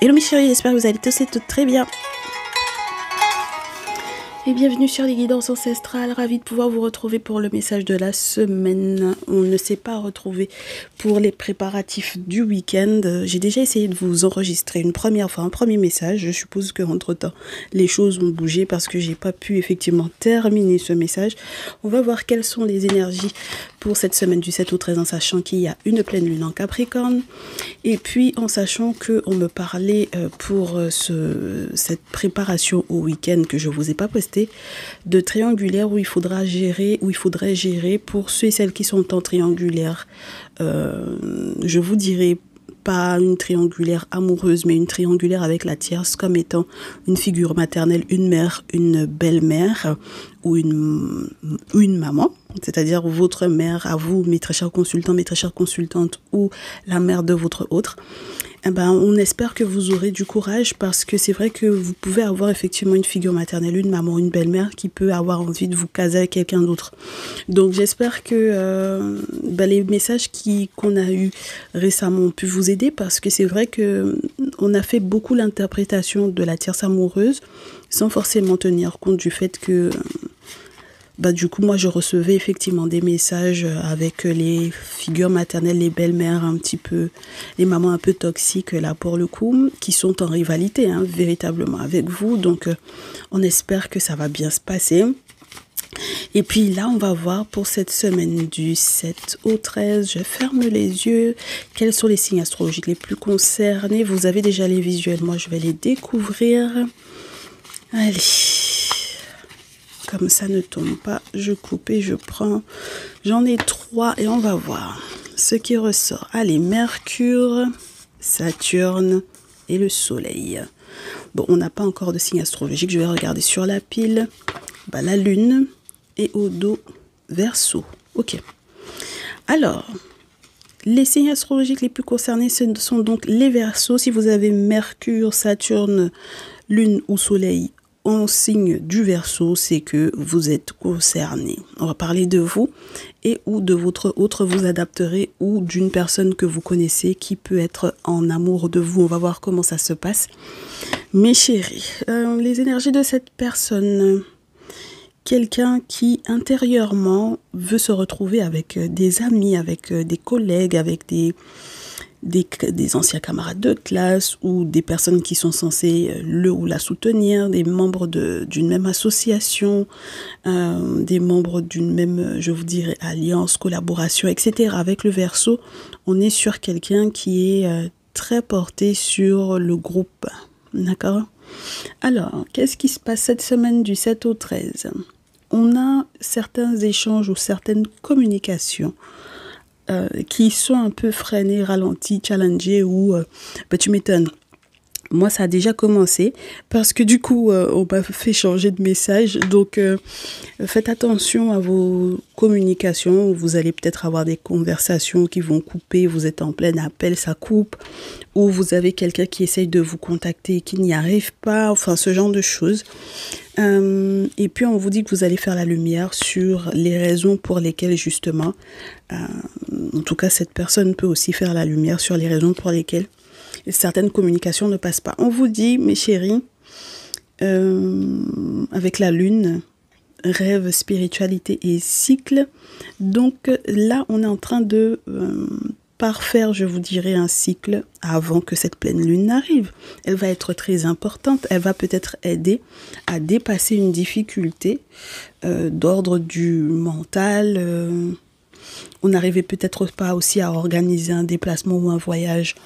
Hello mes chéris, j'espère que vous allez tous et toutes très bien. Et bienvenue sur les guidances ancestrales, ravi de pouvoir vous retrouver pour le message de la semaine. On ne s'est pas retrouvé pour les préparatifs du week-end. J'ai déjà essayé de vous enregistrer une première fois, un premier message. Je suppose qu'entre temps, les choses ont bougé parce que j'ai pas pu effectivement terminer ce message. On va voir quelles sont les énergies pour cette semaine du 7 au 13 en sachant qu'il y a une pleine lune en Capricorne. Et puis en sachant qu'on me parlait pour cette préparation au week-end que je vous ai pas posté, de triangulaire où il faudrait gérer pour ceux et celles qui sont en triangulaire. Je vous dirai pas une triangulaire amoureuse, mais une triangulaire avec la tierce comme étant une figure maternelle, une mère, une belle-mère ou une maman, c'est-à-dire votre mère à vous, mes très chers consultants, mes très chères consultantes, ou la mère de votre autre. Eh ben, on espère que vous aurez du courage parce que c'est vrai que vous pouvez avoir effectivement une figure maternelle, une maman, une belle-mère qui peut avoir envie de vous caser avec quelqu'un d'autre. Donc j'espère que les messages qu'on a eu récemment ont pu vous aider parce que c'est vrai que on a fait beaucoup l'interprétation de la tierce amoureuse sans forcément tenir compte du fait que du coup, moi, je recevais effectivement des messages avec les figures maternelles, les belles-mères un petit peu, les mamans un peu toxiques, là, pour le coup, qui sont en rivalité, véritablement, avec vous. Donc, on espère que ça va bien se passer. Et puis là, on va voir pour cette semaine du 7 au 13, je ferme les yeux, quels sont les signes astrologiques les plus concernés. Vous avez déjà les visuels, moi, je vais les découvrir. Allez. Comme ça ne tombe pas, je coupe et je prends. J'en ai 3 et on va voir ce qui ressort. Allez, Mercure, Saturne et le Soleil. Bon, on n'a pas encore de signe astrologique. Je vais regarder sur la pile. La Lune et au dos, Verseau. Ok. Alors, les signes astrologiques les plus concernés ce sont donc les Verseaux. Si vous avez Mercure, Saturne, Lune ou Soleil en signe du Verseau, c'est que vous êtes concerné. On va parler de vous et ou de votre autre, vous adapterez ou d'une personne que vous connaissez qui peut être en amour de vous. On va voir comment ça se passe. Mes chéris, les énergies de cette personne, quelqu'un qui intérieurement veut se retrouver avec des amis, avec des collègues, avec des anciens camarades de classe ou des personnes qui sont censées le ou la soutenir, des membres d'une même association, des membres d'une même, je vous dirais, alliance, collaboration, etc. Avec le Verseau, on est sur quelqu'un qui est très porté sur le groupe. D'accord ? Alors, qu'est-ce qui se passe cette semaine du 7 au 13 ? On a certains échanges ou certaines communications qui sont un peu freinés, ralentis, challengés ou tu m'étonnes. Moi, ça a déjà commencé parce que du coup, on m'a fait changer de message. Donc, faites attention à vos communications. Vous allez peut-être avoir des conversations qui vont couper. Vous êtes en plein appel, ça coupe. Ou vous avez quelqu'un qui essaye de vous contacter et qui n'y arrive pas. Enfin, ce genre de choses. Et puis, on vous dit que vous allez faire la lumière sur les raisons pour lesquelles, justement, en tout cas, cette personne peut aussi faire la lumière sur les raisons pour lesquelles certaines communications ne passent pas. On vous dit, mes chéris, avec la lune, rêve, spiritualité et cycle. Donc là, on est en train de parfaire, je vous dirais, un cycle avant que cette pleine lune n'arrive. Elle va être très importante. Elle va peut-être aider à dépasser une difficulté d'ordre du mental. On n'arrivait peut-être pas aussi à organiser un déplacement ou un voyage.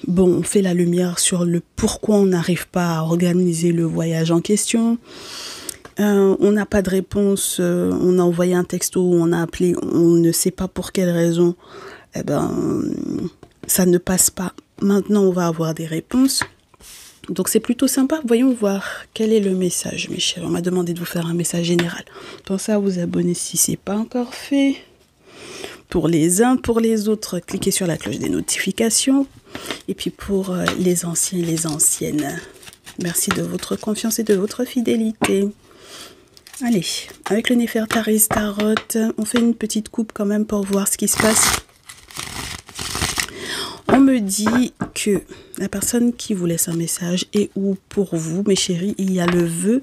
Bon, on fait la lumière sur le pourquoi on n'arrive pas à organiser le voyage en question. On n'a pas de réponse, on a envoyé un texto, on a appelé, on ne sait pas pour quelle raison. Ça ne passe pas. Maintenant, on va avoir des réponses. Donc, c'est plutôt sympa. Voyons voir quel est le message, mes chers. On m'a demandé de vous faire un message général. Pensez à vous abonner si ce n'est pas encore fait. Pour les uns, pour les autres, cliquez sur la cloche des notifications. Et puis pour les anciens et les anciennes, merci de votre confiance et de votre fidélité. Allez, avec le Néfertari Tarot, on fait une petite coupe quand même pour voir ce qui se passe. On me dit que la personne qui vous laisse un message est où pour vous, mes chéris, il y a le vœu.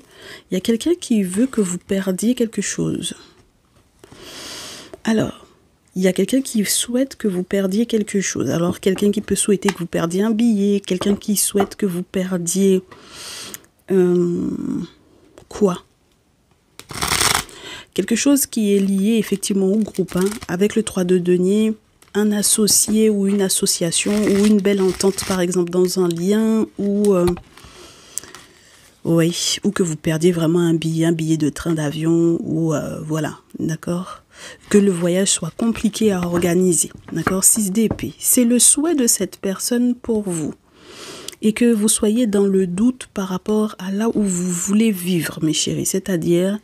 Il y a quelqu'un qui veut que vous perdiez quelque chose. Alors, il y a quelqu'un qui souhaite que vous perdiez quelque chose. Alors, quelqu'un qui peut souhaiter que vous perdiez un billet, quelqu'un qui souhaite que vous perdiez... quoi? Quelque chose qui est lié effectivement au groupe, hein, avec le 3 de denier, un associé ou une association ou une belle entente par exemple dans un lien ou oui, ou que vous perdiez vraiment un billet de train, d'avion ou voilà, d'accord, que le voyage soit compliqué à organiser, d'accord. 6 d'épée, c'est le souhait de cette personne pour vous et que vous soyez dans le doute par rapport à là où vous voulez vivre, mes chéris, c'est-à-dire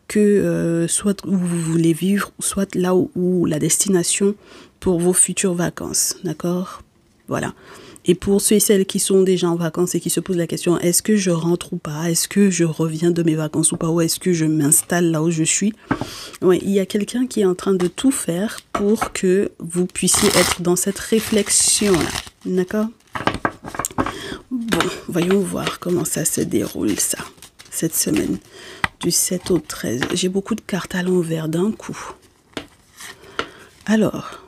que soit où vous voulez vivre, soit là où la destination pour vos futures vacances, d'accord? Voilà. Et pour ceux et celles qui sont déjà en vacances et qui se posent la question, est-ce que je rentre ou pas? Est-ce que je reviens de mes vacances ou pas? Ou est-ce que je m'installe là où je suis? Oui, il y a quelqu'un qui est en train de tout faire pour que vous puissiez être dans cette réflexion-là, d'accord? Bon, voyons voir comment ça se déroule, ça, cette semaine. Du 7 au 13. J'ai beaucoup de cartes à l'envers d'un coup. Alors,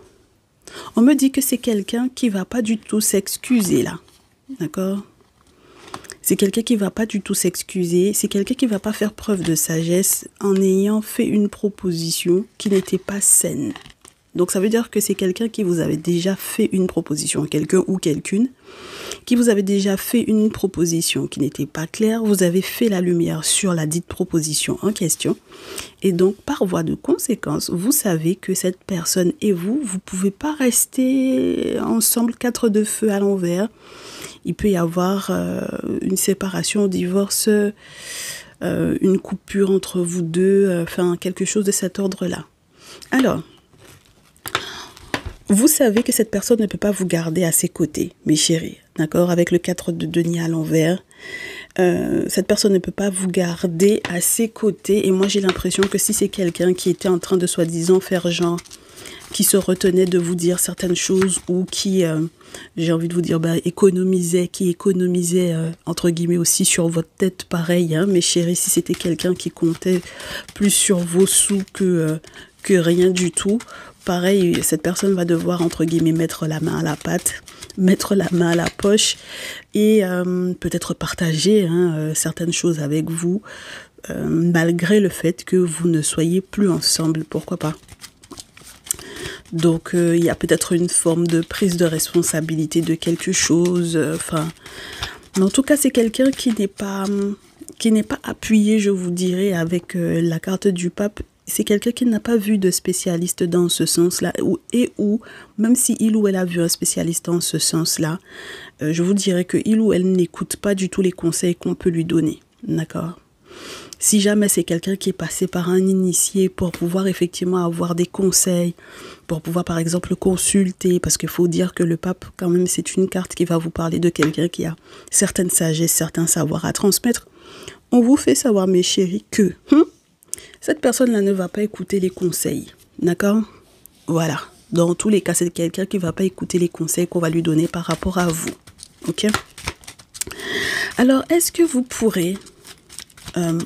on me dit que c'est quelqu'un qui va pas du tout s'excuser là. D'accord? C'est quelqu'un qui va pas du tout s'excuser. C'est quelqu'un qui va pas faire preuve de sagesse en ayant fait une proposition qui n'était pas saine. Donc ça veut dire que c'est quelqu'un qui vous avait déjà fait une proposition, quelqu'un ou quelqu'une, qui vous avait déjà fait une proposition qui n'était pas claire, vous avez fait la lumière sur la dite proposition en question, et donc par voie de conséquence, vous savez que cette personne et vous ne pouvez pas rester ensemble 4 de feu à l'envers. Il peut y avoir une séparation, un divorce, une coupure entre vous deux, enfin quelque chose de cet ordre-là. Alors, vous savez que cette personne ne peut pas vous garder à ses côtés, mes chéris, d'accord? Avec le 4 de denier à l'envers, cette personne ne peut pas vous garder à ses côtés. Et moi, j'ai l'impression que si c'est quelqu'un qui était en train de soi-disant faire genre, qui se retenait de vous dire certaines choses ou qui, j'ai envie de vous dire, qui économisait, entre guillemets, aussi sur votre tête, pareil, hein, mes chéris, si c'était quelqu'un qui comptait plus sur vos sous que rien du tout, pareil, cette personne va devoir, entre guillemets, mettre la main à la pâte, mettre la main à la poche et peut-être partager certaines choses avec vous, malgré le fait que vous ne soyez plus ensemble, pourquoi pas. Donc, il y a peut-être une forme de prise de responsabilité de quelque chose, mais en tout cas, c'est quelqu'un qui n'est pas appuyé, je vous dirais, avec la carte du pape. C'est quelqu'un qui n'a pas vu de spécialiste dans ce sens-là, ou même si il ou elle a vu un spécialiste dans ce sens-là, je vous dirais que il ou elle n'écoute pas du tout les conseils qu'on peut lui donner, d'accord? Si jamais c'est quelqu'un qui est passé par un initié pour pouvoir effectivement avoir des conseils, pour pouvoir par exemple consulter, parce qu'il faut dire que le pape, quand même, c'est une carte qui va vous parler de quelqu'un qui a certaines sagesses, certains savoirs à transmettre, on vous fait savoir, mes chéris, que cette personne-là ne va pas écouter les conseils, d'accord? Voilà. Dans tous les cas, c'est quelqu'un qui ne va pas écouter les conseils qu'on va lui donner par rapport à vous, ok? Alors, est-ce que vous pourrez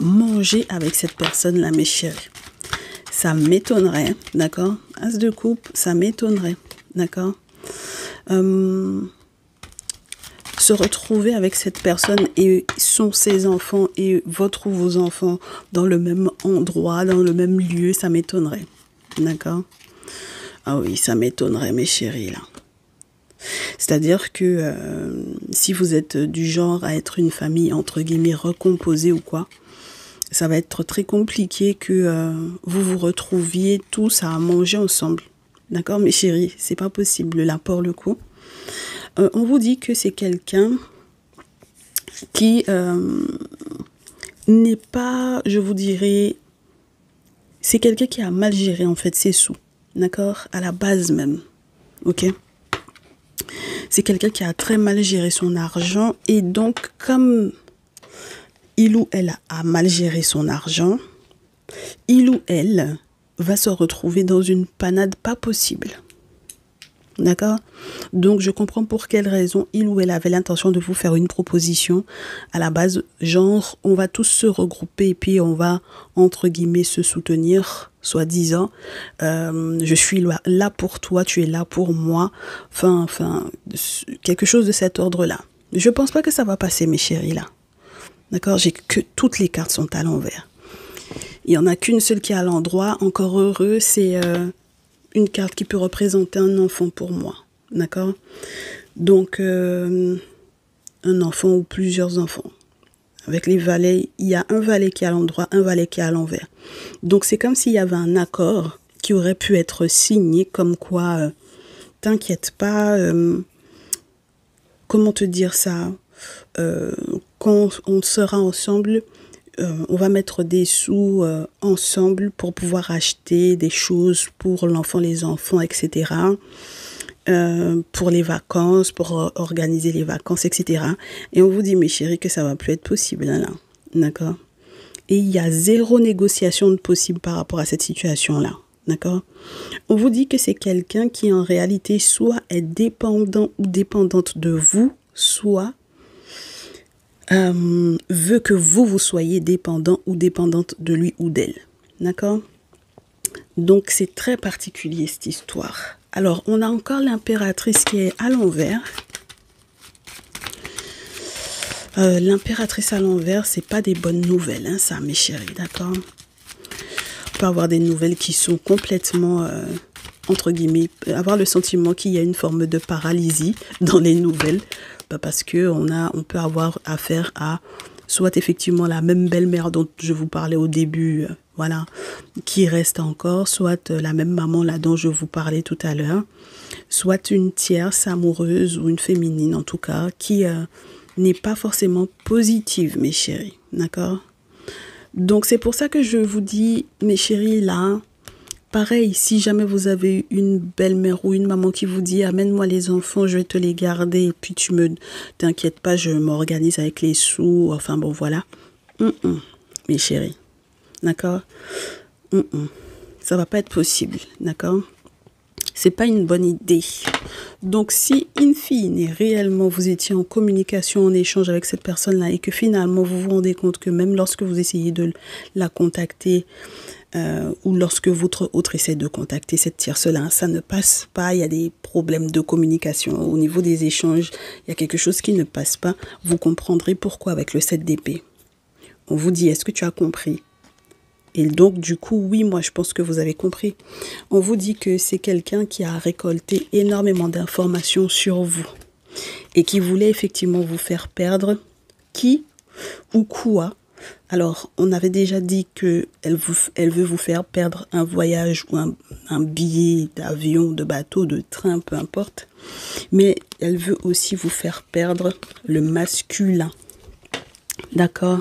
manger avec cette personne-là, mes chéris? Ça m'étonnerait, d'accord? As de coupe, ça m'étonnerait, d'accord? Se retrouver avec cette personne et sont ses enfants et votre ou vos enfants dans le même endroit, dans le même lieu, ça m'étonnerait, d'accord? Ah oui, ça m'étonnerait, mes chéris, là. C'est-à-dire que si vous êtes du genre à être une famille, entre guillemets, recomposée ou quoi, ça va être très compliqué que vous vous retrouviez tous à manger ensemble. D'accord, mes chéris? C'est pas possible, là, pour le coup. On vous dit que c'est quelqu'un qui n'est pas, je vous dirais, c'est quelqu'un qui a mal géré, en fait, ses sous. D'accord? À la base même. Ok? C'est quelqu'un qui a très mal géré son argent et donc comme il ou elle a mal géré son argent, il ou elle va se retrouver dans une panade pas possible. D'accord? Donc, je comprends pour quelle raison il ou elle avait l'intention de vous faire une proposition à la base, genre, on va tous se regrouper et puis on va, entre guillemets, se soutenir, soi-disant. Je suis là pour toi, tu es là pour moi. Enfin, quelque chose de cet ordre-là. Je pense pas que ça va passer, mes chéris, là. D'accord? J'ai que toutes les cartes sont à l'envers. Il y en a qu'une seule qui est à l'endroit. Encore heureux, c'est une carte qui peut représenter un enfant pour moi. D'accord? Donc, un enfant ou plusieurs enfants. Avec les valets, il y a un valet qui est à l'endroit, un valet qui est à l'envers. Donc, c'est comme s'il y avait un accord qui aurait pu être signé comme quoi, t'inquiète pas, comment te dire ça, quand on sera ensemble, on va mettre des sous ensemble pour pouvoir acheter des choses pour l'enfant, les enfants, etc. Pour les vacances, pour organiser les vacances, etc. Et on vous dit, mes chéris, que ça va plus être possible, là. D'accord? Et il y a zéro négociation de possible par rapport à cette situation-là. D'accord? On vous dit que c'est quelqu'un qui, en réalité, soit est dépendant ou dépendante de vous, soit veut que vous soyez dépendant ou dépendante de lui ou d'elle. D'accord? Donc, c'est très particulier, cette histoire. Alors, on a encore l'impératrice qui est à l'envers. L'impératrice à l'envers, c'est pas des bonnes nouvelles, hein, ça, mes chéris, d'accord? On peut avoir des nouvelles qui sont complètement, entre guillemets, avoir le sentiment qu'il y a une forme de paralysie dans les nouvelles, parce que on peut avoir affaire à soit effectivement la même belle-mère dont je vous parlais au début, voilà, qui reste encore, soit la même maman là dont je vous parlais tout à l'heure, soit une tierce amoureuse ou une féminine en tout cas, qui n'est pas forcément positive, mes chéris, d'accord? Donc c'est pour ça que je vous dis, mes chéris, là, pareil, si jamais vous avez une belle-mère ou une maman qui vous dit « Amène-moi les enfants, je vais te les garder et puis t'inquiète pas, je m'organise avec les sous. » Enfin bon, voilà. Mes chéris, d'accord? Ça va pas être possible, d'accord? C'est pas une bonne idée. Donc, si, in fine, réellement, vous étiez en communication, en échange avec cette personne-là et que finalement, vous vous rendez compte que même lorsque vous essayez de la contacter, ou lorsque votre autre essaie de contacter cette tierce-là, ça ne passe pas, il y a des problèmes de communication au niveau des échanges, il y a quelque chose qui ne passe pas, vous comprendrez pourquoi avec le 7 d'épée. On vous dit, est-ce que tu as compris? Et donc, du coup, oui, moi, je pense que vous avez compris. On vous dit que c'est quelqu'un qui a récolté énormément d'informations sur vous et qui voulait effectivement vous faire perdre qui ou quoi. Alors, on avait déjà dit qu'elle veut vous faire perdre un voyage ou un billet d'avion, de bateau, de train, peu importe. Mais elle veut aussi vous faire perdre le masculin. D'accord ?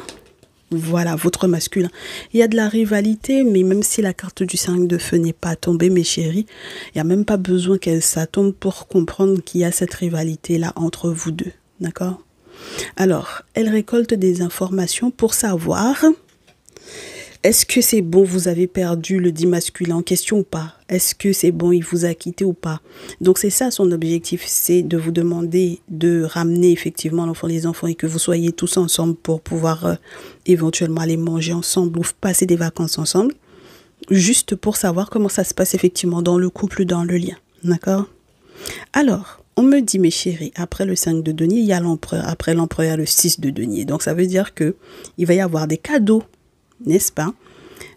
Voilà, votre masculin. Il y a de la rivalité, mais même si la carte du 5 de feu n'est pas tombée, mes chéris, il n'y a même pas besoin qu'elle ça tombe pour comprendre qu'il y a cette rivalité-là entre vous deux. D'accord ? Alors, elle récolte des informations pour savoir est-ce que c'est bon, vous avez perdu le dit masculin en question ou pas? Est-ce que c'est bon, il vous a quitté ou pas? Donc, c'est ça son objectif, c'est de vous demander de ramener effectivement l'enfant, les enfants et que vous soyez tous ensemble pour pouvoir éventuellement aller manger ensemble ou passer des vacances ensemble, juste pour savoir comment ça se passe effectivement dans le couple, dans le lien. D'accord? Alors, on me dit, mes chéris, après le 5 de denier, il y a l'empereur. Après l'empereur, il y a le 6 de denier. Donc, ça veut dire que il va y avoir des cadeaux, n'est-ce pas?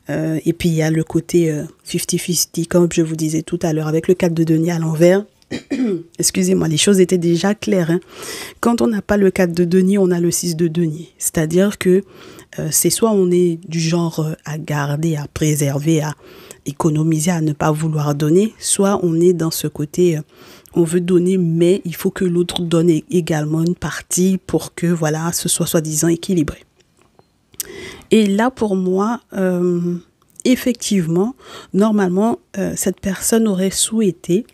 Et puis, il y a le côté 50-50, comme je vous disais tout à l'heure, avec le 4 de denier à l'envers. Excusez-moi, les choses étaient déjà claires. Hein. Quand on n'a pas le 4 de denier, on a le 6 de denier. C'est-à-dire que c'est soit on est du genre à garder, à préserver, à économiser, à ne pas vouloir donner, soit on est dans ce côté... on veut donner, mais il faut que l'autre donne également une partie pour que, voilà, ce soit soi-disant équilibré. Et là, pour moi, effectivement, normalement, cette personne aurait souhaité,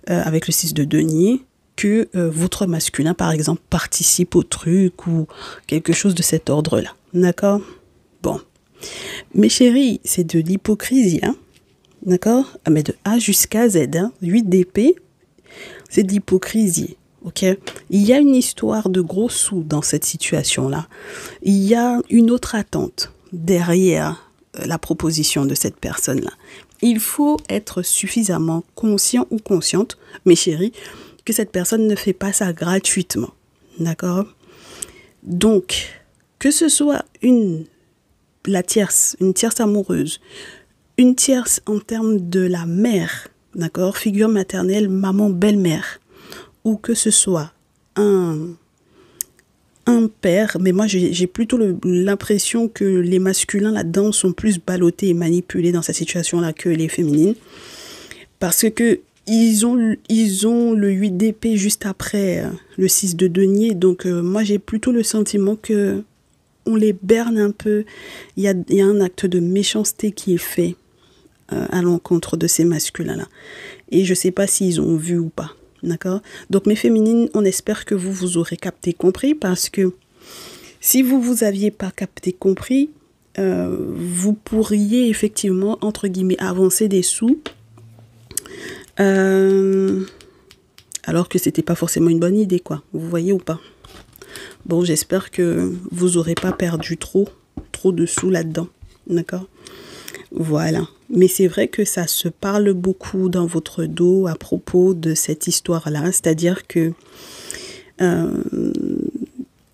avec le 6 de denier, que votre masculin, par exemple, participe au truc ou quelque chose de cet ordre-là. D'accord? Bon. Mes chéris, c'est de l'hypocrisie, hein? D'accord? Mais de A jusqu'à Z, hein? 8 d'épée. C'est de l'hypocrisie. Ok, il y a une histoire de gros sous dans cette situation-là. Il y a une autre attente derrière la proposition de cette personne-là. Il faut être suffisamment conscient ou consciente, mes chéris, que cette personne ne fait pas ça gratuitement. D'accord? Donc, que ce soit une tierce amoureuse, une tierce en termes de la mère, d'accord, figure maternelle, maman, belle-mère, ou que ce soit un père, mais moi j'ai plutôt l'impression que les masculins là-dedans sont plus ballottés et manipulés dans cette situation-là que les féminines, parce que ils ont le 8 d'épée juste après le 6 de denier, donc moi j'ai plutôt le sentiment que on les berne un peu, il y a un acte de méchanceté qui est fait à l'encontre de ces masculins-là, et je sais pas s'ils ont vu ou pas. D'accord? Donc, mes féminines, on espère que vous aurez capté, compris, parce que si vous aviez pas capté, compris, vous pourriez effectivement, entre guillemets, avancer des sous, alors que c'était pas forcément une bonne idée, quoi. Vous voyez ou pas? Bon, j'espère que vous aurez pas perdu trop de sous là-dedans. D'accord? Voilà. Mais c'est vrai que ça se parle beaucoup dans votre dos à propos de cette histoire-là. C'est-à-dire que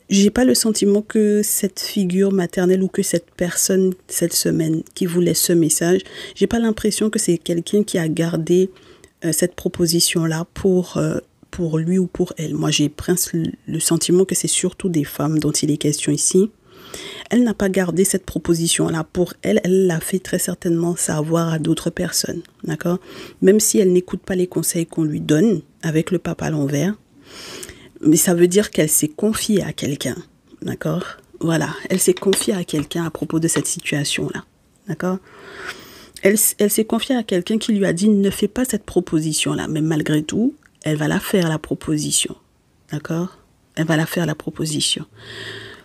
j'ai pas le sentiment que cette figure maternelle ou que cette personne, cette semaine, qui vous laisse ce message, j'ai pas l'impression que c'est quelqu'un qui a gardé cette proposition-là pour lui ou pour elle. Moi, j'ai presque le sentiment que c'est surtout des femmes dont il est question ici. Elle n'a pas gardé cette proposition-là pour elle. Elle l'a fait très certainement savoir à d'autres personnes, d'accord? Même si elle n'écoute pas les conseils qu'on lui donne avec le pape à l'envers. Mais ça veut dire qu'elle s'est confiée à quelqu'un, d'accord? Voilà, elle s'est confiée à quelqu'un à propos de cette situation-là, d'accord? Elle s'est confiée à quelqu'un qui lui a dit « Ne fais pas cette proposition-là ». Mais malgré tout, elle va la faire, la proposition, d'accord? Elle va la faire, la proposition.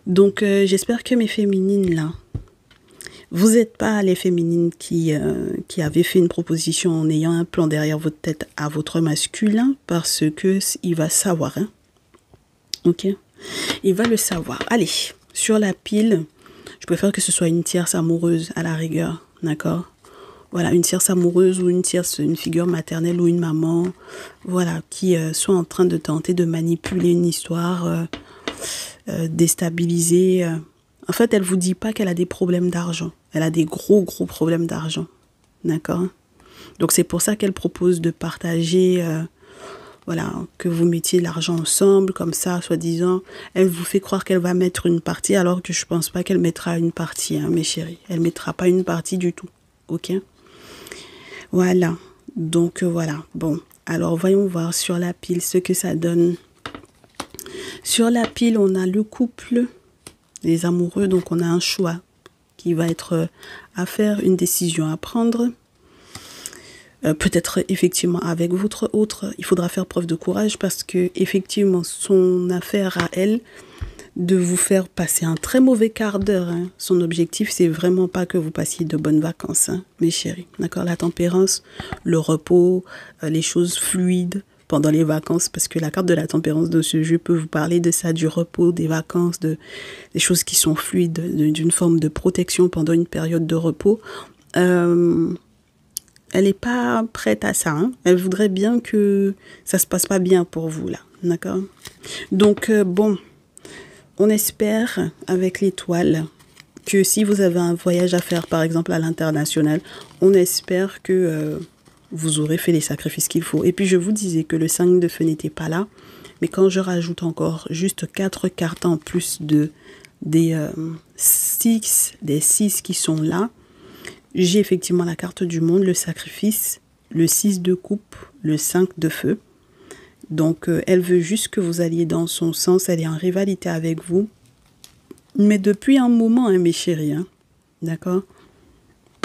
Donc, j'espère que mes féminines, là, vous n'êtes pas les féminines qui avaient fait une proposition en ayant un plan derrière votre tête à votre masculin, parce que il va savoir, hein. Ok? Il va le savoir. Allez, sur la pile, je préfère que ce soit une tierce amoureuse à la rigueur, d'accord? Voilà, une tierce amoureuse ou une figure maternelle ou une maman, voilà, qui soit en train de tenter de manipuler une histoire, déstabiliser. En fait, elle vous dit pas qu'elle a des problèmes d'argent. Elle a des gros problèmes d'argent. D'accord? Donc, c'est pour ça qu'elle propose de partager, voilà, que vous mettiez l'argent ensemble, comme ça, soi-disant. Elle vous fait croire qu'elle va mettre une partie, alors que je pense pas qu'elle mettra une partie, hein, mes chéris. Elle mettra pas une partie du tout. Ok? Voilà. Donc, voilà. Bon. Alors, voyons voir sur la pile ce que ça donne. Sur la pile, on a le couple, les amoureux, donc on a un choix qui va être à faire, une décision à prendre. Peut-être effectivement avec votre autre, il faudra faire preuve de courage parce que effectivement son affaire à elle de vous faire passer un très mauvais quart d'heure. Hein. Son objectif, c'est vraiment pas que vous passiez de bonnes vacances, hein, mes chéris. D'accord? La tempérance, le repos, les choses fluides pendant les vacances, parce que la carte de la tempérance de ce jeu peut vous parler de ça, du repos, des vacances, des choses qui sont fluides, d'une forme de protection pendant une période de repos. Elle n'est pas prête à ça. Hein. Elle voudrait bien que ça se passe pas bien pour vous, là. D'accord? Donc, bon, on espère, avec l'étoile, que si vous avez un voyage à faire, par exemple, à l'international, on espère que vous aurez fait les sacrifices qu'il faut. Et puis, je vous disais que le 5 de feu n'était pas là. Mais quand je rajoute encore juste 4 cartes en plus des 6 qui sont là, j'ai effectivement la carte du monde, le sacrifice, le 6 de coupe, le 5 de feu. Donc, elle veut juste que vous alliez dans son sens. Elle est en rivalité avec vous. Mais depuis un moment, hein, mes chéris. Hein, d'accord?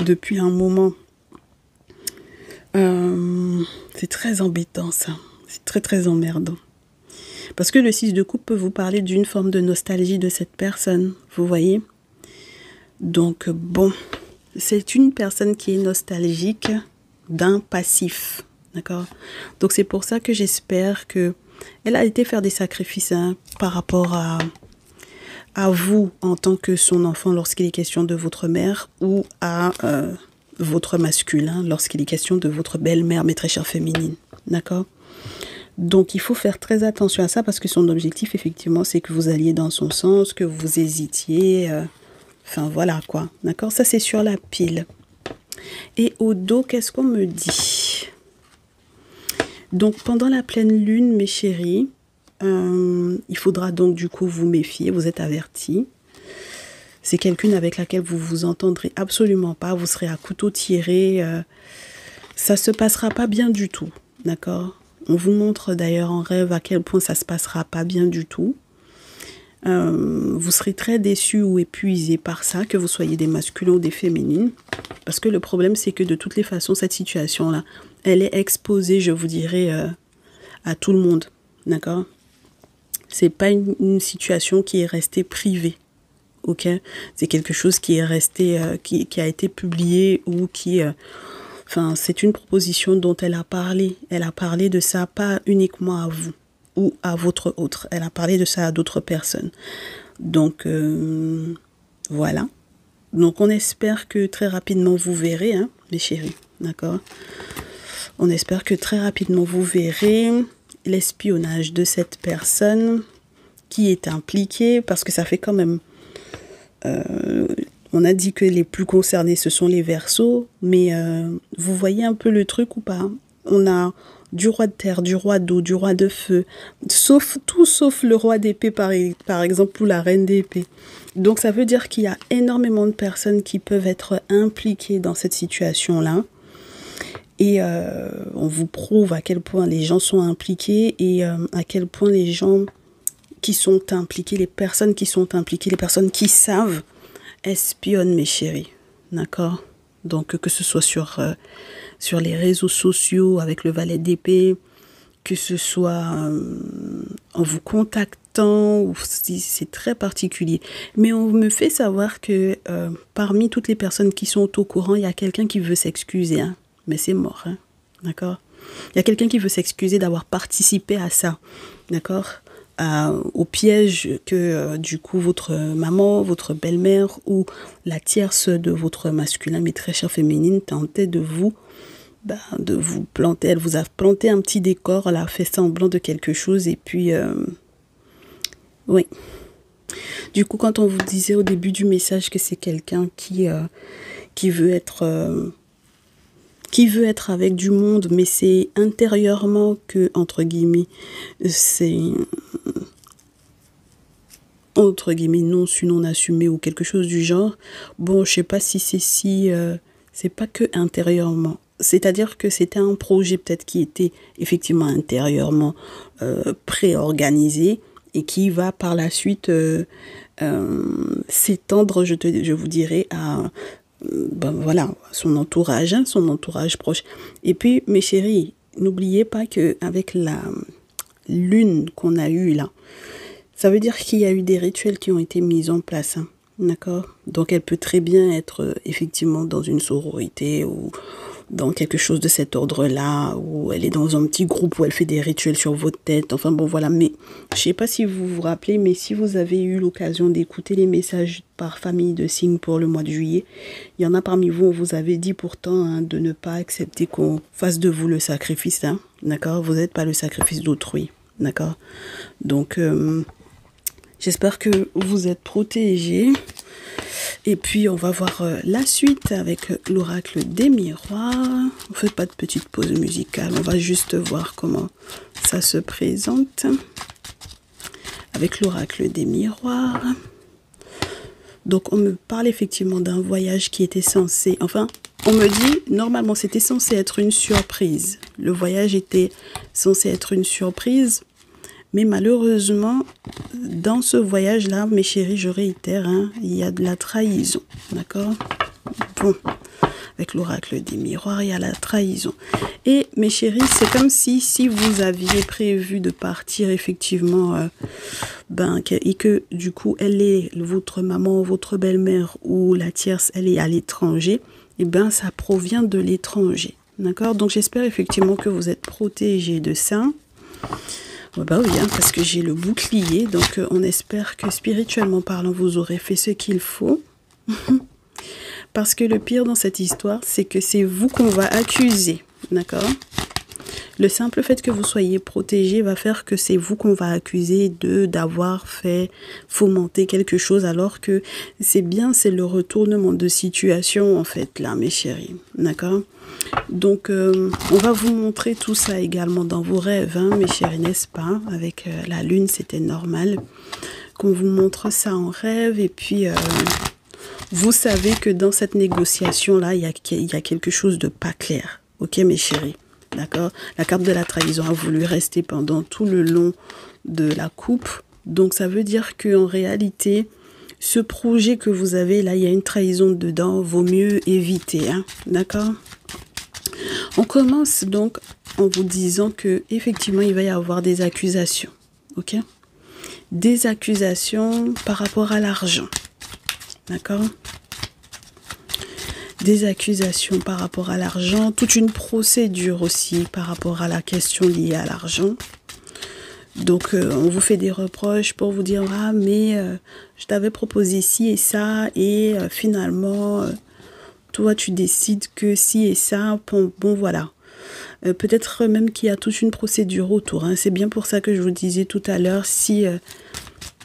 Depuis un moment. C'est très embêtant, ça. C'est très emmerdant. Parce que le 6 de coupe peut vous parler d'une forme de nostalgie de cette personne. Vous voyez? Donc, bon. C'est une personne qui est nostalgique d'un passif. D'accord? Donc, c'est pour ça que j'espère que elle a été faire des sacrifices hein, par rapport à vous en tant que son enfant lorsqu'il est question de votre mère ou à votre masculin lorsqu'il est question de votre belle-mère, mes très chères féminines. D'accord? Donc, il faut faire très attention à ça parce que son objectif, effectivement, c'est que vous alliez dans son sens, que vous hésitiez. Enfin, voilà quoi. D'accord? Ça, c'est sur la pile. Et au dos, qu'est-ce qu'on me dit? Donc, pendant la pleine lune, mes chéris, il faudra donc du coup vous méfier, vous êtes avertis. C'est quelqu'un avec laquelle vous vous entendrez absolument pas, vous serez à couteau tiré. Ça se passera pas bien du tout, d'accord? On vous montre d'ailleurs en rêve à quel point ça se passera pas bien du tout. Vous serez très déçus ou épuisés par ça, que vous soyez des masculins ou des féminines. Parce que le problème, c'est que de toutes les façons, cette situation-là, elle est exposée, je vous dirais, à tout le monde. D'accord? C'est pas une situation qui est restée privée. Ok? C'est quelque chose qui est resté, qui a été publié ou qui... Enfin, c'est une proposition dont elle a parlé. Elle a parlé de ça, pas uniquement à vous ou à votre autre. Elle a parlé de ça à d'autres personnes. Donc, voilà. Donc, on espère que très rapidement, vous verrez, hein, mes chéris. D'accord? On espère que très rapidement, vous verrez l'espionnage de cette personne qui est impliquée, parce que ça fait quand même... on a dit que les plus concernés, ce sont les Verseaux, mais vous voyez un peu le truc ou pas? On a du roi de terre, du roi d'eau, du roi de feu, tout sauf le roi d'épée par exemple, ou la reine d'épée. Donc ça veut dire qu'il y a énormément de personnes qui peuvent être impliquées dans cette situation-là. Et on vous prouve à quel point les gens sont impliqués et à quel point les gens qui sont impliqués, les personnes qui sont impliquées, les personnes qui savent, espionnent, mes chéris. D'accord? Donc que ce soit sur les réseaux sociaux avec le valet d'épée, que ce soit en vous contactant, c'est très particulier. Mais on me fait savoir que parmi toutes les personnes qui sont au courant, il y a quelqu'un qui veut s'excuser. Hein. Mais c'est mort. Hein. D'accord? Il y a quelqu'un qui veut s'excuser d'avoir participé à ça. D'accord? Au piège que du coup votre maman, votre belle-mère ou la tierce de votre masculin, mais très chère féminine, tentait de vous planter. Elle vous a planté un petit décor, elle a fait semblant de quelque chose et puis oui. Du coup, quand on vous disait au début du message que c'est quelqu'un qui veut être avec du monde, mais c'est intérieurement que, entre guillemets, c'est entre guillemets non su, non assumé ou quelque chose du genre. Bon, je sais pas si c'est pas que intérieurement. C'est-à-dire que c'était un projet peut-être qui était effectivement intérieurement préorganisé et qui va par la suite s'étendre, je vous dirais, à voilà, son entourage proche. Et puis, mes chéris, n'oubliez pas qu'avec la lune qu'on a eue là, ça veut dire qu'il y a eu des rituels qui ont été mis en place. Hein, d'accord? Donc, elle peut très bien être effectivement dans une sororité ou dans quelque chose de cet ordre-là, où elle est dans un petit groupe où elle fait des rituels sur votre tête. Enfin bon, voilà. Mais je sais pas si vous vous rappelez, mais si vous avez eu l'occasion d'écouter les messages par famille de signes pour le mois de juillet, il y en a parmi vous, on vous avait dit pourtant hein, de ne pas accepter qu'on fasse de vous le sacrifice. Hein, d'accord? Vous n'êtes pas le sacrifice d'autrui. D'accord? Donc, j'espère que vous êtes protégés. Et puis, on va voir la suite avec l'oracle des miroirs. On ne fait pas de petite pause musicale. On va juste voir comment ça se présente avec l'oracle des miroirs. Donc, on me parle effectivement d'un voyage qui était censé... Enfin, on me dit, normalement, c'était censé être une surprise. Le voyage était censé être une surprise. Mais malheureusement, dans ce voyage-là, mes chéris, je réitère, hein, il y a de la trahison. D'accord? Bon, avec l'oracle des miroirs, il y a la trahison. Et mes chéris, c'est comme si vous aviez prévu de partir effectivement, et que du coup, elle est votre maman, votre belle-mère ou la tierce, elle est à l'étranger, et ça provient de l'étranger. D'accord? Donc, j'espère effectivement que vous êtes protégés de ça. Ouais, bah oui, hein, parce que j'ai le bouclier. Donc, on espère que spirituellement parlant, vous aurez fait ce qu'il faut. Parce que le pire dans cette histoire, c'est que c'est vous qu'on va accuser. D'accord? Le simple fait que vous soyez protégé va faire que c'est vous qu'on va accuser d'avoir fait fomenter quelque chose, alors que c'est le retournement de situation en fait là, mes chéris. D'accord? Donc on va vous montrer tout ça également dans vos rêves, hein, mes chéris, n'est-ce pas? Avec la lune, c'était normal qu'on vous montre ça en rêve. Et puis vous savez que dans cette négociation là, il y a quelque chose de pas clair. Ok, mes chéris? D'accord? La carte de la trahison a voulu rester pendant tout le long de la coupe. Donc, ça veut dire qu'en réalité, ce projet que vous avez là, il y a une trahison dedans. Vaut mieux éviter. Hein? D'accord? On commence donc en vous disant que effectivement, il va y avoir des accusations. Ok? Des accusations par rapport à l'argent. D'accord? Des accusations par rapport à l'argent, toute une procédure aussi par rapport à la question liée à l'argent. Donc, on vous fait des reproches pour vous dire « Ah, mais je t'avais proposé ci et ça, et finalement, toi, tu décides que ci et ça. » Bon, voilà. Peut-être même qu'il y a toute une procédure autour. Hein. C'est bien pour ça que je vous disais tout à l'heure, si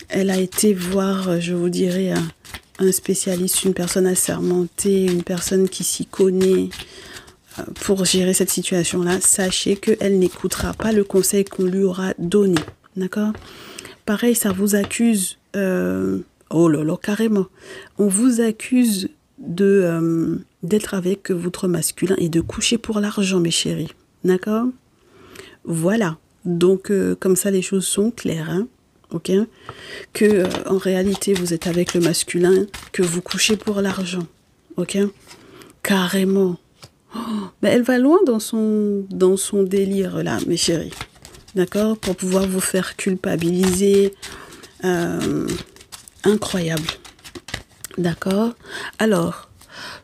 elle a été voir, je vous dirais... un spécialiste, une personne assermentée, une personne qui s'y connaît pour gérer cette situation-là, sachez qu'elle n'écoutera pas le conseil qu'on lui aura donné. D'accord? Pareil, ça vous accuse... oh là là, carrément. On vous accuse d'être avec votre masculin et de coucher pour l'argent, mes chéris. D'accord? Voilà. Donc, comme ça, les choses sont claires, hein? Ok, que en réalité vous êtes avec le masculin, que vous couchez pour l'argent, ok, carrément. Oh, mais elle va loin dans son délire là, mes chéris, d'accord, pour pouvoir vous faire culpabiliser, incroyable, d'accord. Alors,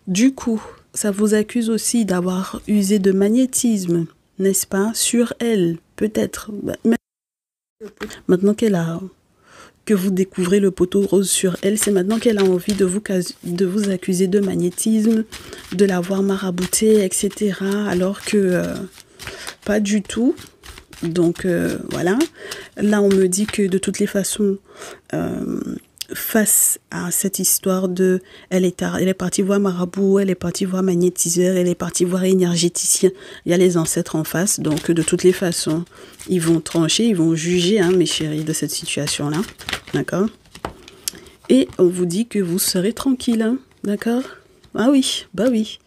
du coup, ça vous accuse aussi d'avoir usé de magnétisme, n'est-ce pas, sur elle, peut-être. Maintenant que vous découvrez le poteau rose sur elle, c'est maintenant qu'elle a envie de vous accuser de magnétisme, de l'avoir marabouté, etc. Alors que pas du tout. Donc voilà. Là, on me dit que de toutes les façons, face à cette histoire de... Elle est partie voir marabout, elle est partie voir magnétiseur, elle est partie voir énergéticien. Il y a les ancêtres en face, donc de toutes les façons, ils vont trancher, ils vont juger, hein, mes chéris, de cette situation-là. D'accord? Et on vous dit que vous serez tranquille, hein, d'accord? Ah oui, bah oui.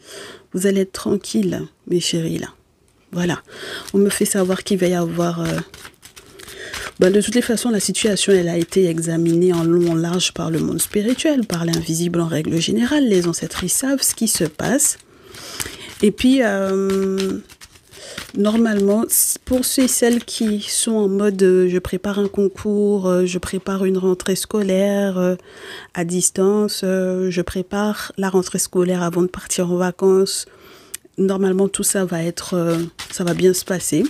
Vous allez être tranquille, mes chéris, là. Voilà. On me fait savoir qu'il va y avoir... de toutes les façons, la situation, elle a été examinée en long, en large par le monde spirituel, par l'invisible en règle générale. Les ancêtres, ils savent ce qui se passe. Et puis, normalement, pour ceux et celles qui sont en mode je prépare un concours, je prépare une rentrée scolaire à distance, je prépare la rentrée scolaire avant de partir en vacances, normalement, tout ça va ça va bien se passer.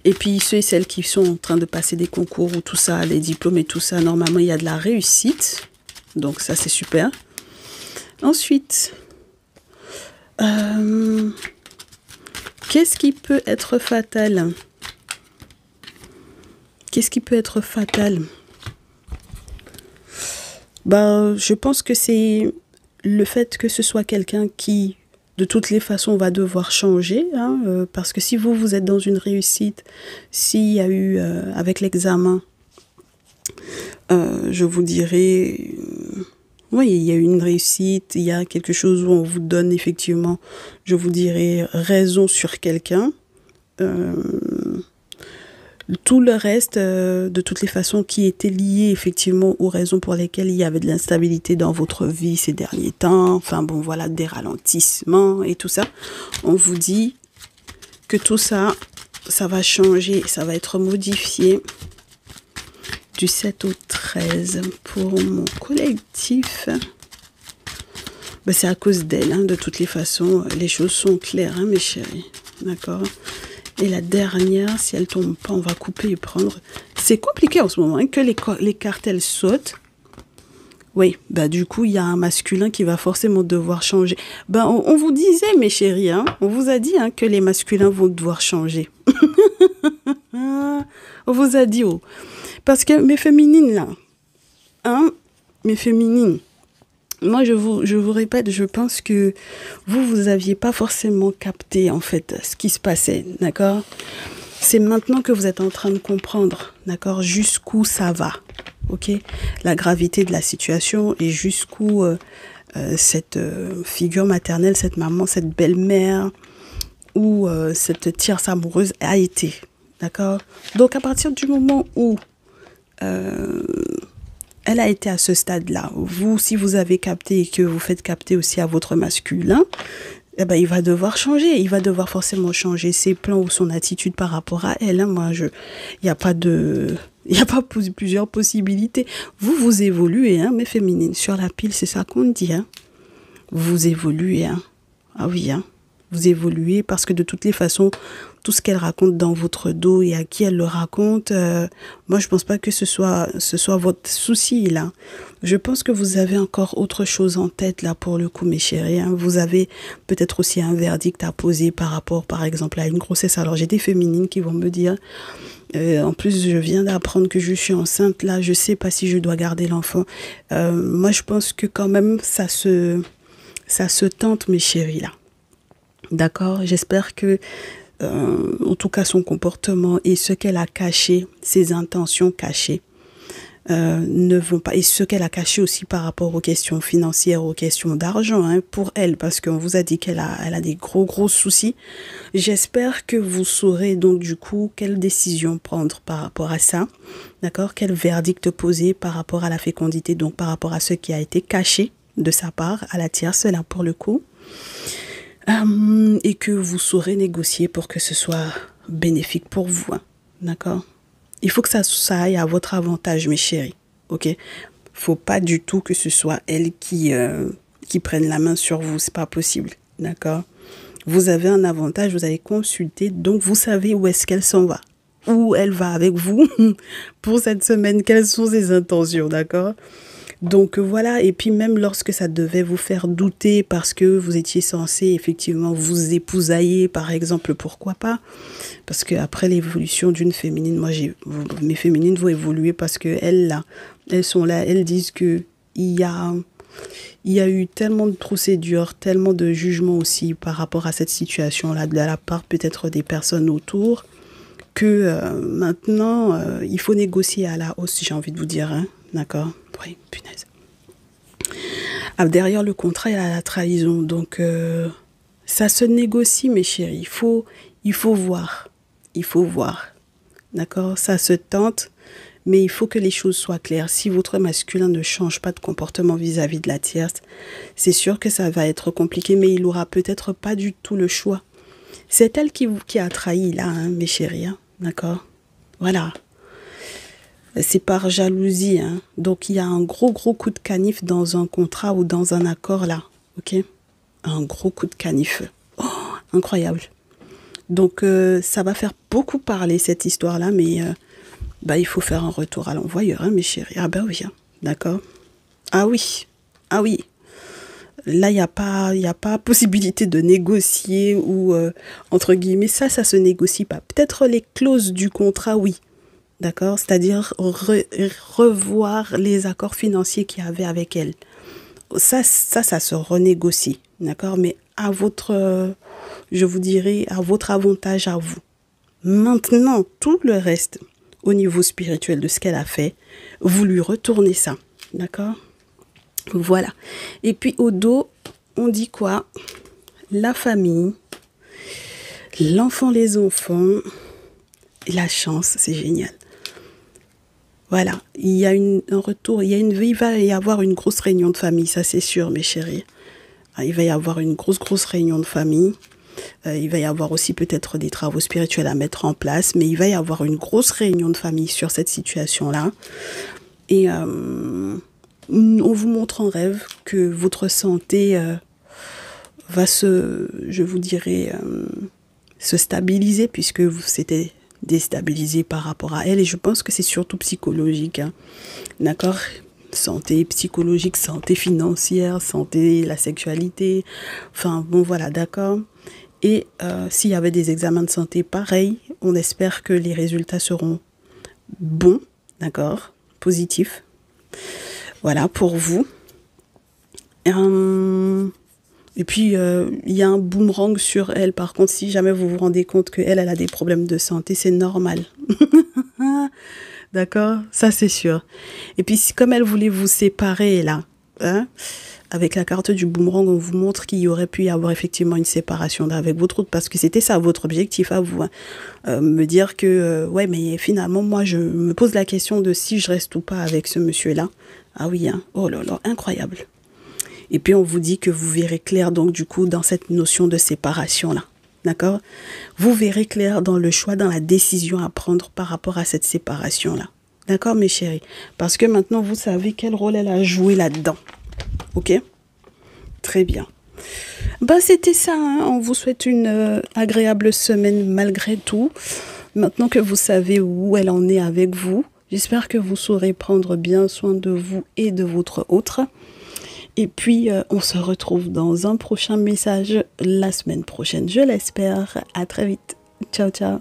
Et puis, ceux et celles qui sont en train de passer des concours ou tout ça, les diplômes et tout ça, normalement, il y a de la réussite. Donc, ça, c'est super. Ensuite, qu'est-ce qui peut être fatal? Qu'est-ce qui peut être fatal? Je pense que c'est le fait que ce soit quelqu'un qui... de toutes les façons, on va devoir changer, hein, parce que si vous êtes dans une réussite, s'il y a eu, avec l'examen, je vous dirais, oui, il y a eu une réussite, il y a quelque chose où on vous donne effectivement, je vous dirais, raison sur quelqu'un. Tout le reste, de toutes les façons, qui était lié effectivement aux raisons pour lesquelles il y avait de l'instabilité dans votre vie ces derniers temps, enfin bon voilà, des ralentissements et tout ça, on vous dit que tout ça, ça va changer, ça va être modifié du 7 au 13 pour mon collectif. Ben, c'est à cause d'elle, hein. De toutes les façons, les choses sont claires, hein, mes chéris. D'accord? Et la dernière, si elle tombe pas, on va couper et prendre. C'est compliqué en ce moment, hein, que les cartes, elles sautent. Oui, bah du coup, il y a un masculin qui va forcément devoir changer. Ben, on vous disait, mes chéris, hein, on vous a dit, hein, que les masculins vont devoir changer. On vous a dit, oh. Parce que mes féminines, là, hein, mes féminines, moi, je vous répète, je pense que vous aviez pas forcément capté, en fait, ce qui se passait, d'accord? C'est maintenant que vous êtes en train de comprendre, d'accord, jusqu'où ça va, ok? La gravité de la situation et jusqu'où cette figure maternelle, cette maman, cette belle-mère ou cette tierce amoureuse a été, d'accord? Donc, à partir du moment où elle a été à ce stade-là, vous, si vous avez capté et que vous faites capter aussi à votre masculin, eh ben, il va devoir changer. Il va devoir forcément changer ses plans ou son attitude par rapport à elle. Hein. Moi, il n'y a pas plusieurs possibilités. Vous évoluez, hein, mes féminines. Sur la pile, c'est ça qu'on dit. Hein. Vous évoluez. Hein. Ah oui, hein. Vous évoluez parce que de toutes les façons, tout ce qu'elle raconte dans votre dos et à qui elle le raconte, moi, je pense pas que ce soit votre souci, là. Je pense que vous avez encore autre chose en tête, là, pour le coup, mes chéris. Hein. Vous avez peut-être aussi un verdict à poser par rapport, par exemple, à une grossesse. Alors, j'ai des féminines qui vont me dire, en plus, je viens d'apprendre que je suis enceinte, là, je sais pas si je dois garder l'enfant. Moi, je pense que quand même, ça se tente, mes chéris, là. D'accord? J'espère que, en tout cas, son comportement et ce qu'elle a caché, ses intentions cachées, ne vont pas. Et ce qu'elle a caché aussi par rapport aux questions financières, aux questions d'argent, hein, pour elle, parce qu'on vous a dit qu'elle a des gros soucis. J'espère que vous saurez donc du coup quelle décision prendre par rapport à ça. D'accord? Quel verdict poser par rapport à la fécondité, donc par rapport à ce qui a été caché de sa part à la tierce, là pour le coup. Et que vous saurez négocier pour que ce soit bénéfique pour vous. Hein. D'accord? Il faut que ça aille à votre avantage, mes chéris. Ok? Faut pas du tout que ce soit elle qui prenne la main sur vous. C'est pas possible. D'accord? Vous avez un avantage, vous avez consulté, donc vous savez où est-ce qu'elle s'en va. Où elle va avec vous pour cette semaine. Quelles sont ses intentions, d'accord? Donc voilà, et puis même lorsque ça devait vous faire douter parce que vous étiez censé effectivement vous épousailler, par exemple, pourquoi pas? Parce qu'après l'évolution d'une féminine, moi mes féminines vont évoluer parce que elles sont là, elles disent que il y a eu tellement de procédures, tellement de jugements aussi par rapport à cette situation-là, de la part peut-être des personnes autour, que maintenant, il faut négocier à la hausse, j'ai envie de vous dire, hein, d'accord? Oui, punaise. Ah, derrière le contrat, il y a la trahison. Donc, ça se négocie, mes chéris. Il faut voir. Il faut voir. D'accord? Ça se tente, mais il faut que les choses soient claires. Si votre masculin ne change pas de comportement vis-à-vis de la tierce, c'est sûr que ça va être compliqué, mais il n'aura peut-être pas du tout le choix. C'est elle qui a trahi, là, hein, mes chéris. Hein, d'accord? Voilà. C'est par jalousie, hein. Donc il y a un gros coup de canif dans un contrat ou dans un accord là, ok? Un gros coup de canif. Oh, incroyable. Donc ça va faire beaucoup parler cette histoire-là, mais il faut faire un retour à l'envoyeur, hein, mes chéris. Ah oui, hein. D'accord? Ah oui, Là, il n'y a pas possibilité de négocier ou, entre guillemets, ça se négocie pas. Peut-être les clauses du contrat, oui. D'accord? C'est-à-dire revoir les accords financiers qu'il y avait avec elle. Ça se renégocie. D'accord? Mais à votre, je vous dirais, à votre avantage à vous. Maintenant, tout le reste, au niveau spirituel de ce qu'elle a fait, vous lui retournez ça. D'accord? Voilà. Et puis au dos, on dit quoi? La famille, l'enfant, les enfants, la chance, c'est génial. Voilà, il y a un retour, il va y avoir une grosse réunion de famille, ça c'est sûr, mes chéris. Il va y avoir une grosse réunion de famille. Il va y avoir aussi peut-être des travaux spirituels à mettre en place, mais il va y avoir une grosse réunion de famille sur cette situation-là. Et On vous montre en rêve que votre santé va je vous dirais, se stabiliser puisque vous s'étiez déstabilisé par rapport à elle. Et je pense que c'est surtout psychologique. Hein. D'accord? Santé psychologique, santé financière, santé, la sexualité. Enfin, bon, voilà, d'accord? Et s'il y avait des examens de santé pareils, on espère que les résultats seront bons, d'accord? Positifs. Voilà, pour vous. Et puis, il y a un boomerang sur elle. Par contre, si jamais vous vous rendez compte qu'elle, elle a des problèmes de santé, c'est normal. D'accord? Ça, c'est sûr. Et puis, comme elle voulait vous séparer, là, hein, avec la carte du boomerang, on vous montre qu'il y aurait pu y avoir effectivement une séparation avec votre autre, parce que c'était ça votre objectif à vous. Hein. Me dire que, ouais, mais finalement, moi, je me pose la question de si je reste ou pas avec ce monsieur-là. Ah oui, hein. Oh là là, incroyable. Et puis, on vous dit que vous verrez clair, donc, du coup, dans cette notion de séparation-là. D'accord? Vous verrez clair dans le choix, dans la décision à prendre par rapport à cette séparation-là. D'accord, mes chéris? Parce que maintenant, vous savez quel rôle elle a joué là-dedans. Ok? Très bien. Ben, c'était ça. Hein. On vous souhaite une agréable semaine malgré tout. Maintenant que vous savez où elle en est avec vous, j'espère que vous saurez prendre bien soin de vous et de votre autre. Et puis, on se retrouve dans un prochain message la semaine prochaine. Je l'espère. À très vite. Ciao, ciao.